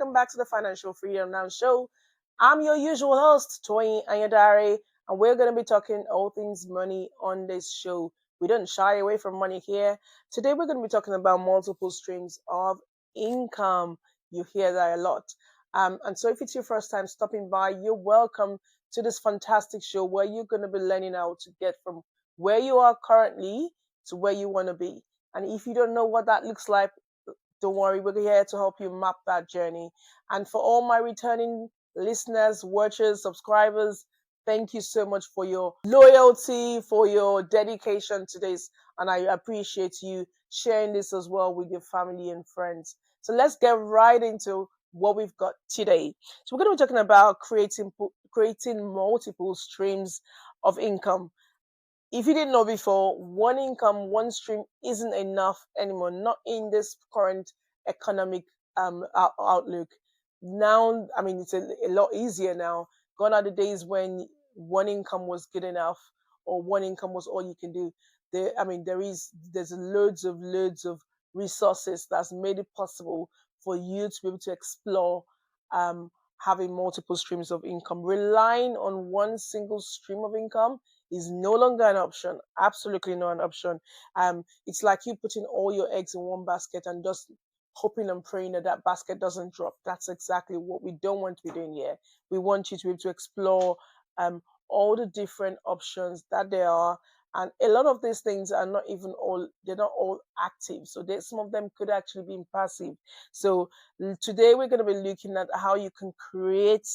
welcome back to the Financial Freedom Now Show. I'm your usual host, Toyin Ayandare, and we're going to be talking all things money on this show. We don't shy away from money here. Today, we're going to be talking about multiple streams of income. You hear that a lot. And so, if it's your first time stopping by, you're welcome to this fantastic show where you're going to be learning how to get from where you are currently to where you want to be. And if you don't know what that looks like, don't worry, we're here to help you map that journey. And for all my returning listeners, watchers, subscribers, thank you so much for your loyalty, for your dedication to this. And I appreciate you sharing this as well with your family and friends. So let's get right into what we've got today. So we're going to be talking about creating multiple streams of income. If you didn't know before, one income, one stream isn't enough anymore, not in this current economic outlook. Now, I mean, it's a lot easier now. Gone are the days when one income was good enough or one income was all you can do. There's loads of resources that's made it possible for you to be able to explore um, having multiple streams of income. Relying on one single stream of income is no longer an option. Absolutely not an option. It's like you putting all your eggs in one basket and just hoping and praying that that basket doesn't drop. That's exactly what we don't want to be doing here. We want you to be able to explore um, all the different options that there are. And a lot of these things are not even all, they're not all active. So some of them could actually be passive. So today we're going to be looking at how you can create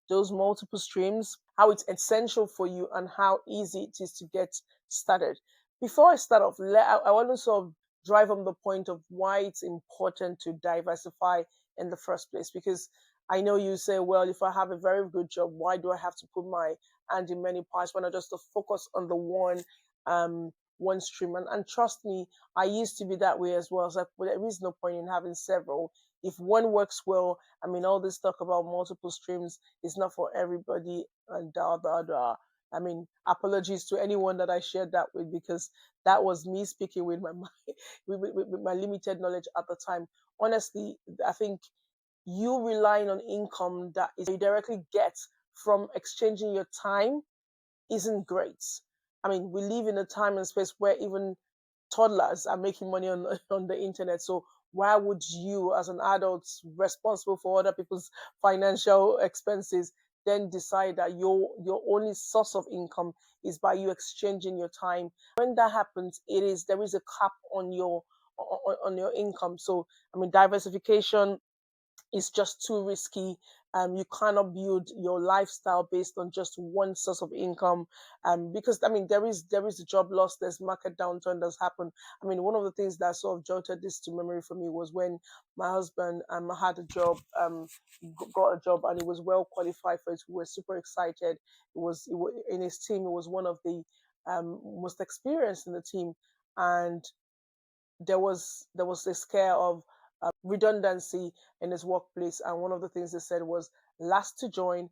those multiple streams, how it's essential for you, and how easy it is to get started. Before I start off, I want to sort of drive home the point of why it's important to diversify in the first place. Because I know you say, well, if I have a very good job, why do I have to put my hand in many pies when I just to focus on the one stream? And trust me, I used to be that way as well. It's like, well, there is no point in having several. If one works well, I mean, all this talk about multiple streams is not for everybody, and da da da. I mean, apologies to anyone that I shared that with, because that was me speaking with my with my limited knowledge at the time. Honestly, I think you relying on income that is you directly get from exchanging your time isn't great. I mean, we live in a time and space where even toddlers are making money on on the internet. So why would you, as an adult responsible for other people's financial expenses, then decide that your only source of income is by you exchanging your time? When that happens, there is a cap on your income. So I mean, diversification is just too risky. You cannot build your lifestyle based on just one source of income. Because I mean, there is a job loss, there's market downturn that's happened. I mean, one of the things that sort of jolted this to memory for me was when my husband had a job, got a job, and he was well qualified for it. We were super excited. It was in his team. It was one of the most experienced in the team, and there was a scare of redundancy in his workplace, and one of the things they said was last to join,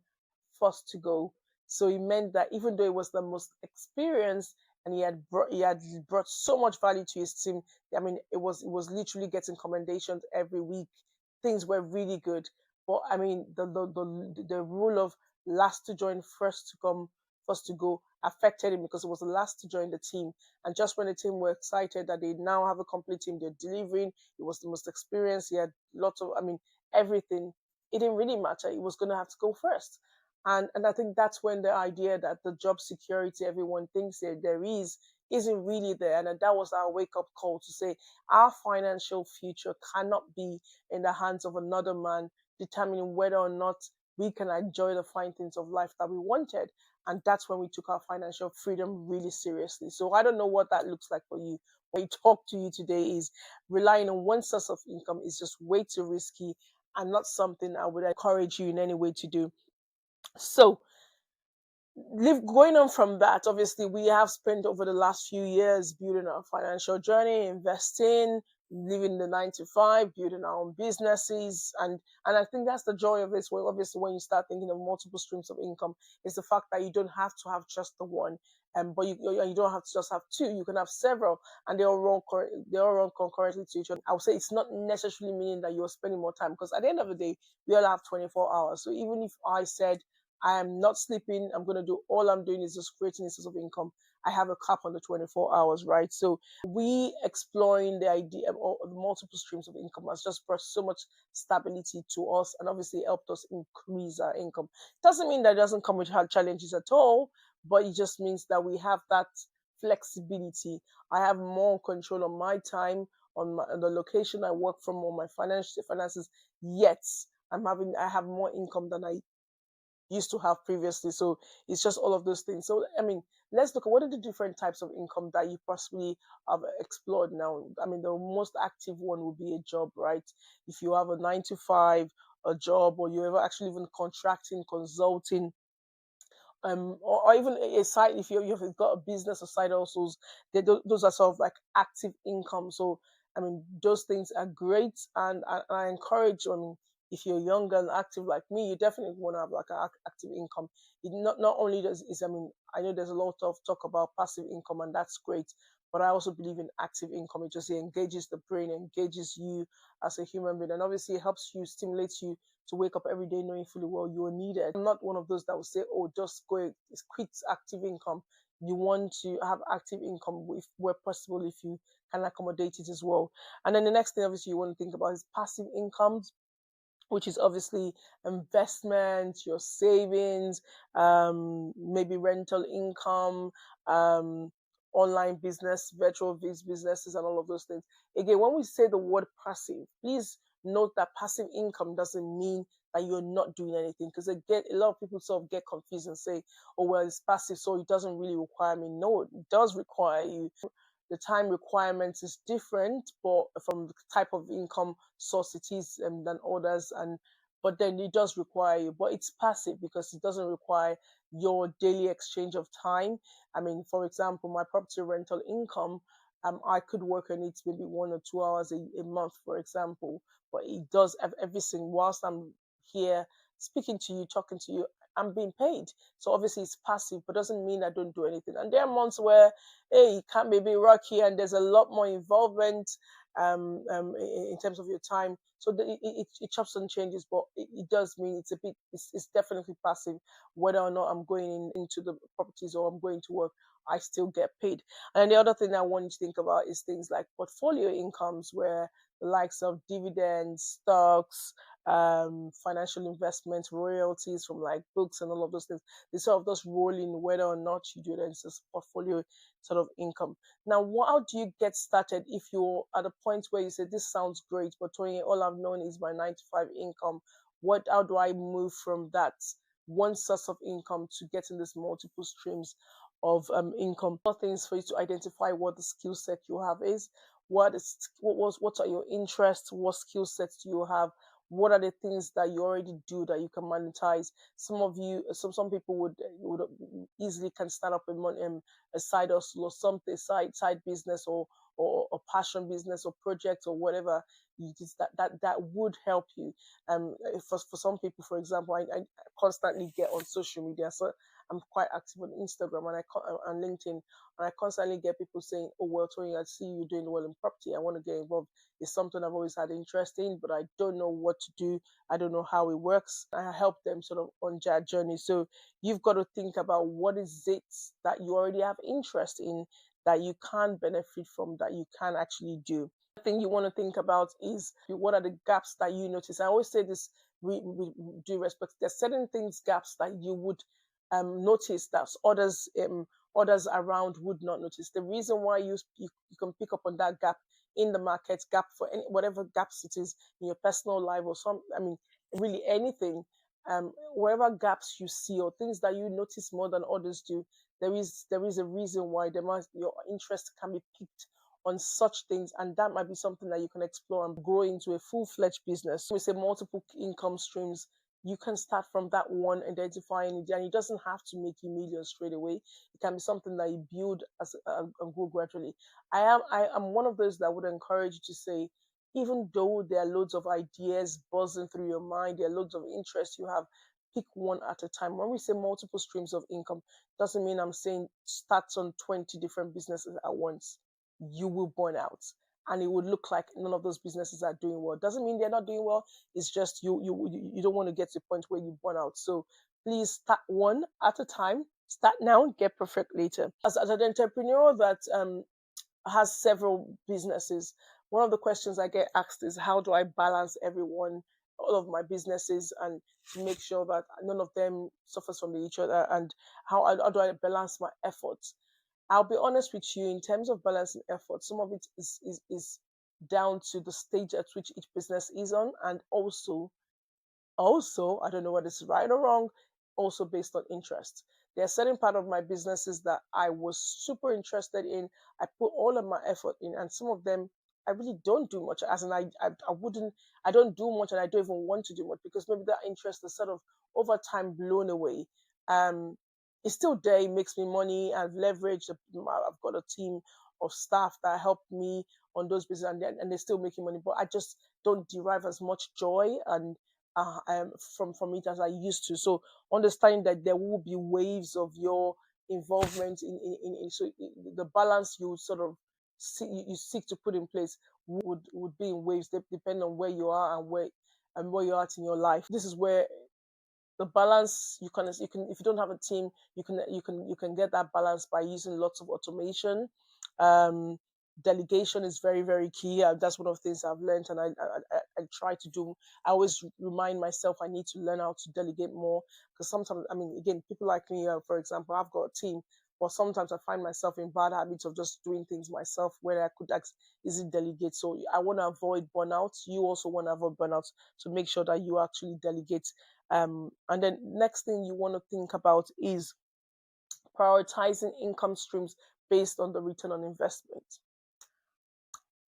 first to go. So it meant that even though he was the most experienced and he had brought so much value to his team, I mean, it was literally getting commendations every week. Things were really good, but I mean, the rule of last to join, first to come, first to go affected him because it was the last to join the team. And just when the team were excited that they now have a complete team, they're delivering, he was the most experienced, he had lots of, I mean, everything. It didn't really matter. He was going to have to go first. And I think that's when the idea that the job security everyone thinks there is isn't really there. And that was our wake up call to say our financial future cannot be in the hands of another man determining whether or not we can enjoy the fine things of life that we wanted. And that's when we took our financial freedom really seriously. So I don't know what that looks like for you. What I talk to you today is relying on one source of income is just way too risky and not something I would encourage you in any way to do. So, going on from that, obviously, we have spent over the last few years building our financial journey, investing. leaving the 9 to 5, building our own businesses, and I think that's the joy of this. Well, obviously, when you start thinking of multiple streams of income, is the fact that you don't have to have just the one, but you don't have to just have two. You can have several, and they all run concurrently to each other. I would say it's not necessarily meaning that you're spending more time, because at the end of the day, we all have 24 hours. So even if I said I am not sleeping, I'm going to do all I'm doing is just creating a source of income, I have a cap on the 24 hours, right? So we exploring the idea of the multiple streams of income has just brought so much stability to us, and obviously helped us increase our income. Doesn't mean that it doesn't come with hard challenges at all, but it just means that we have that flexibility. I have more control on my time, on the location I work from, on my finances. Yet I have more income than I used to have previously. So it's just all of those things. So I mean, let's look at what are the different types of income that you possibly have explored now. I mean, the most active one would be a job, right? If you have a 9 to 5, a job, or you ever actually even contracting, consulting, or even a side, if you've got a business or side hustles, those are sort of like active income. So I mean, those things are great, and I encourage. I mean, if you're younger and active like me, you definitely want to have like an active income. It not only does is I mean, I know there's a lot of talk about passive income, and that's great, but I also believe in active income. It just engages the brain, engages you as a human being, and obviously it helps you, stimulates you to wake up every day knowing fully well you are needed. I'm not one of those that will say, "Oh, just go quit active income." You want to have active income if where possible, if you can accommodate it as well. And then the next thing, obviously, you want to think about is passive incomes, which is obviously investment, your savings, maybe rental income, um, online business, businesses, and all of those things. Again, when we say the word passive, please note that passive income doesn't mean that you're not doing anything. Because again, a lot of people sort of get confused and say, "Oh, well, it's passive, so it doesn't really require me." No, it does require you. The time requirements is different, but from the type of income source it is, than others, and but then it does require you, but it's passive because it doesn't require your daily exchange of time. I mean, for example, my property rental income, I could work on it maybe 1 or 2 hours a month, for example, but it does have everything whilst I'm here speaking to you, talking to you. I'm being paid. So obviously it's passive, but doesn't mean I don't do anything. And there are months where, hey, it can be rocky and there's a lot more involvement, in terms of your time. So it chops and changes, but it does mean it's definitely passive. Whether or not I'm going into the properties or I'm going to work, I still get paid. And the other thing I want you to think about is things like portfolio incomes, where the likes of dividends, stocks, financial investments, royalties from like books and all of those things, they sort of just roll in whether or not you do that. It's just portfolio sort of income. Now, how do you get started if you're at a point where you say, "This sounds great, but Tony, all I've known is my 9 to 5 income. How do I move from that one source of income to getting this multiple streams of income?" Things for you to identify what the skill set you have is. What are your interests? What skill sets do you have? What are the things that you already do that you can monetize? Some people would easily can start up a side hustle or something, side business, or a passion business or project or whatever. That would help you. For some people, for example, I constantly get on social media, so I'm quite active on Instagram and on LinkedIn, and I constantly get people saying, "Oh, well, Tony, I see you doing well in property. I want to get involved. It's something I've always had interest in, but I don't know what to do. I don't know how it works." I help them sort of on their journey. So you've got to think about what is it that you already have interest in, that you can benefit from, that you can actually do. The thing you want to think about is what are the gaps that you notice. I always say this with due respect. There's certain things, gaps that you would notice that others around would not notice. The reason why you can pick up on that gap in the market, gap for any whatever gaps it is in your personal life or I mean, really anything, whatever gaps you see or things that you notice more than others do, there is a reason why your interest can be picked on such things, and that might be something that you can explore and grow into a full-fledged business. We say multiple income streams you can start from that one identifying it, and it doesn't have to make you millions straight away. It can be something that you build as and grow gradually. I am one of those that would encourage you to say, even though there are loads of ideas buzzing through your mind, there are loads of interests you have, pick one at a time. When we say multiple streams of income, doesn't mean I'm saying start on 20 different businesses at once. You will burn out, and it would look like none of those businesses are doing well. Doesn't mean they're not doing well. It's just you don't want to get to a point where you burn out. So please start one at a time. Start now, get perfect later. As an entrepreneur that has several businesses, one of the questions I get asked is, how do I balance all of my businesses, and to make sure that none of them suffers from each other, and how do I balance my efforts? I'll be honest with you, in terms of balancing effort, some of it is down to the stage at which each business is on, and also, I don't know whether it's right or wrong, also based on interest. There are certain part of my businesses that I was super interested in. I put all of my effort in, and some of them I really don't do much. As in, I wouldn't, I don't do much, and I don't even want to do much because maybe that interest is sort of over time blown away. Um, it's still there. It makes me money. I've leveraged. I've got a team of staff that help me on those businesses, and they're still making money. But I just don't derive as much joy and from it as I used to. So understanding that there will be waves of your involvement the balance you sort of you seek to put in place would be in waves depending on where you are and where you're at in your life. This is where the balance you can if you don't have a team, you can get that balance by using lots of automation. um Delegation is very, very key. That's one of the things I've learned, and I try to do. I always remind myself I need to learn how to delegate more, because sometimes, I mean, again, people like me, for example, I've got a team, but sometimes I find myself in bad habits of just doing things myself where I could easily delegate. So I want to avoid burnout. You also want to avoid burnout, so make sure that you actually delegate. And then next thing you want to think about is prioritizing income streams based on the return on investment.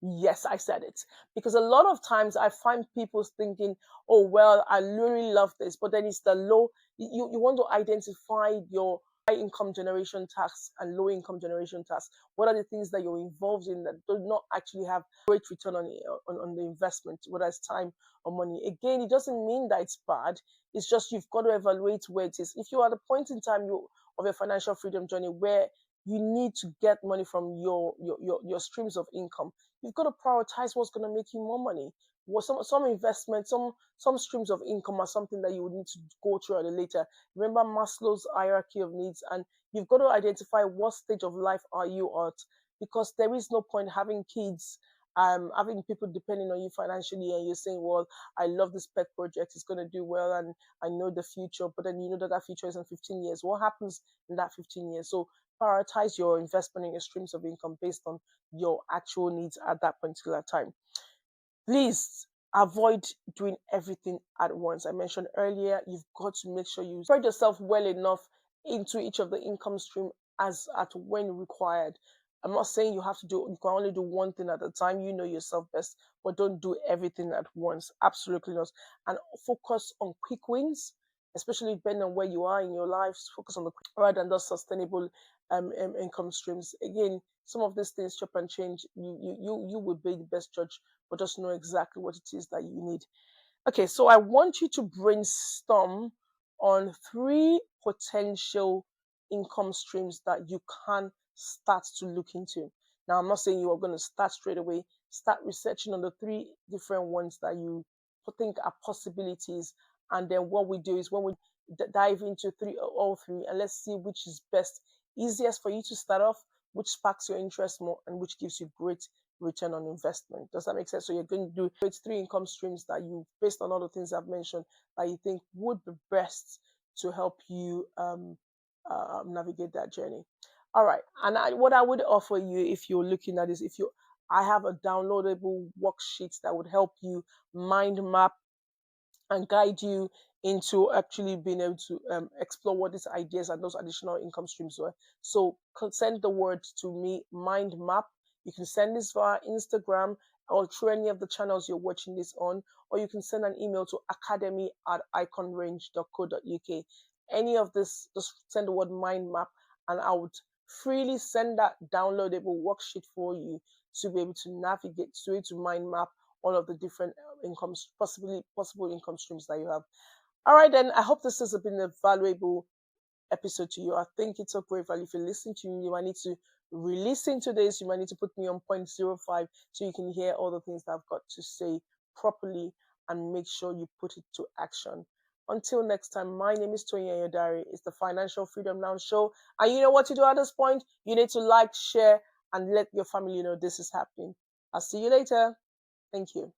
Yes, I said it. Because a lot of times I find people thinking, oh, well, I really love this, but then it's the low, you want to identify your high income generation tasks and low income generation tasks. What are the things that you're involved in that do not actually have great return on the investment, whether it's time or money? Again, it doesn't mean that it's bad. It's just you've got to evaluate where it is. If you're at a point in time of your financial freedom journey where you need to get money from your streams of income, you've got to prioritize what's going to make you more money. Some investments, some streams of income are something that you would need to go through at a later. Remember Maslow's hierarchy of needs, and you've got to identify what stage of life are you at, because there is no point having kids, having people depending on you financially, and you're saying, well, I love this pet project, it's going to do well, and I know the future, but then you know that future is in 15 years. What happens in that 15 years? So prioritize your investment in your streams of income based on your actual needs at that particular time. Please avoid doing everything at once. I mentioned earlier, you've got to make sure you spread yourself well enough into each of the income stream as at when required. I'm not saying you can only do one thing at a time. You know yourself best, but don't do everything at once. Absolutely not. And focus on quick wins, especially depending on where you are in your life. Focus on the quick rather than those sustainable income streams. Again, some of these things chop and change. You will be the best judge, but just know exactly what it is that you need. Okay, so I want you to brainstorm on three potential income streams that you can start to look into. Now, I'm not saying you are going to start straight away. Start researching on the three different ones that you think are possibilities. And then what we do is when we dive into all three, and let's see which is best, easiest for you to start off, which sparks your interest more, and which gives you great return on investment. Does that make sense? So you're going to do three income streams that you, based on all the things I've mentioned, that you think would be best to help you navigate that journey. All right. And what I would offer you, if you're looking at this, I have a downloadable worksheet that would help you mind map and guide you into actually being able to explore what these ideas and those additional income streams were. So send the word to me, mind map. You can send this via Instagram. or through any of the channels you're watching this on, or you can send an email to academy@iconrange.co.uk. Any of this, just send the word mind map, and I would freely send that downloadable worksheet for you to be able to navigate to it, to mind map all of the different incomes, possible income streams that you have. All right, then I hope this has been a valuable episode to you. I think it's of great value. If you listen to me, you might need to re-listen to this. You might need to put me on 0.05 so you can hear all the things that I've got to say properly and make sure you put it to action. Until next time, my name is Toyin Ayandare. It's the Financial Freedom Now Show. And you know what to do at this point? You need to like, share, and let your family know this is happening. I'll see you later. Thank you.